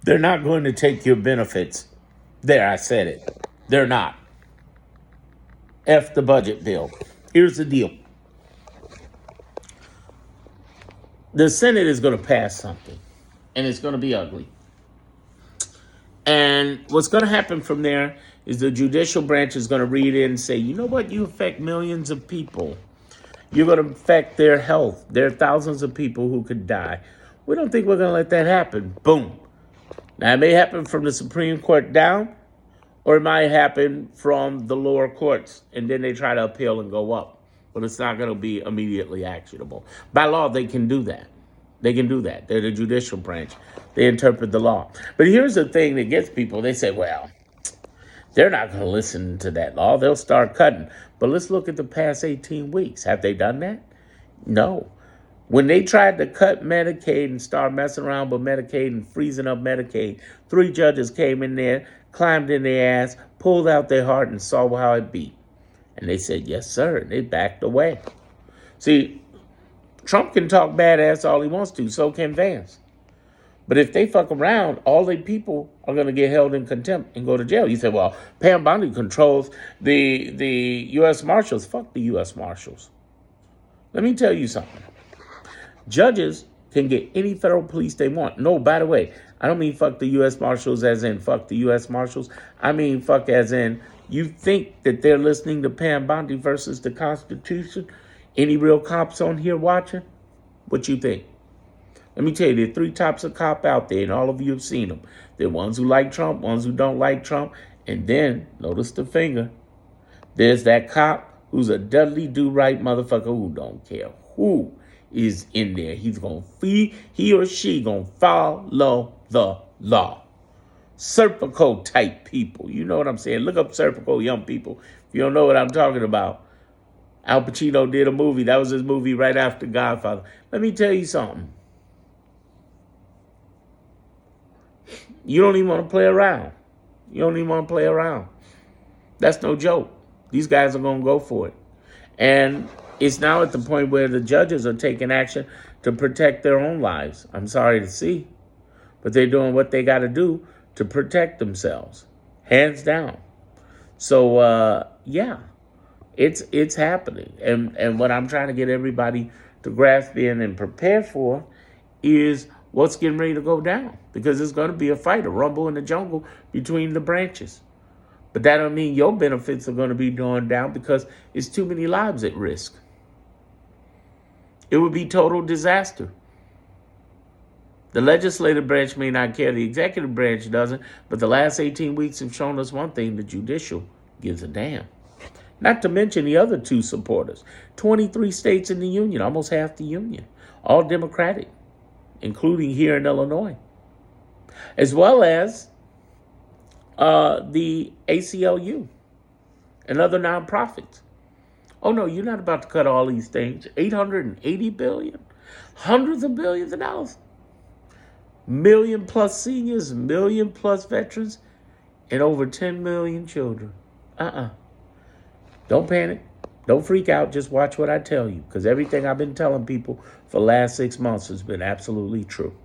They're not going to take your benefits. There, I said it. They're not. F the budget bill. Here's the deal. The Senate is going to pass something, and it's going to be ugly. And what's going to happen from there is the judicial branch is going to read in and say, you know what? You affect millions of people. You're going to affect their health. There are thousands of people who could die. We don't think we're going to let that happen. Boom. Now, it may happen from the Supreme Court down, or it might happen from the lower courts, and then they try to appeal and go up. But it's not going to be immediately actionable. By law, they can do that. They can do that. They're the judicial branch. They interpret the law. But here's the thing that gets people. They say, well, they're not going to listen to that law. They'll start cutting. But let's look at the past 18 weeks. Have they done that? No. When they tried to cut Medicaid and start messing around with Medicaid and freezing up Medicaid, 3 judges came in there, climbed in their ass, pulled out their heart, and saw how it beat. And they said, yes, sir. And they backed away. See, Trump can talk badass all he wants to. So can Vance. But if they fuck around, all the people are going to get held in contempt and go to jail. You say, well, Pam Bondi controls the U.S. Marshals. Fuck the U.S. Marshals. Let me tell you something. Judges can get any federal police they want. No, by the way, I don't mean fuck the U.S. Marshals as in fuck the U.S. Marshals. I mean fuck as in you think that they're listening to Pam Bondi versus the Constitution? Any real cops on here watching? What you think? Let me tell you, there are 3 types of cop out there, and all of you have seen them. There are ones who like Trump, ones who don't like Trump, and then, notice the finger, there's that cop who's a Dudley do-right motherfucker who don't care who is in there. He's going to he or she going to follow the law. Serpico type people. You know what I'm saying? Look up Serpico, young people. If you don't know what I'm talking about. Al Pacino did a movie. That was his movie right after Godfather. Let me tell you something. You don't even want to play around. You don't even want to play around. That's no joke. These guys are going to go for it. And it's now at the point where the judges are taking action to protect their own lives. I'm sorry to see. But they're doing what they got to do to protect themselves. Hands down. So, yeah, it's happening. And what I'm trying to get everybody to grasp in and prepare for is what's getting ready to go down. Because it's going to be a fight, a rumble in the jungle between the branches. But that don't mean your benefits are going to be going down because it's too many lives at risk. It would be total disaster. The legislative branch may not care, the executive branch doesn't, but the last 18 weeks have shown us one thing: the judicial gives a damn. Not to mention the other 2 supporters. 23 states in the union, almost half the union, all Democratic, including here in Illinois, as well as the ACLU and other nonprofits. Oh, no, you're not about to cut all these things. $880 billion, hundreds of billions of dollars. Million plus seniors, million plus veterans, and over 10 million children. Don't panic. Don't freak out. Just watch what I tell you, because everything I've been telling people for the last 6 months has been absolutely true.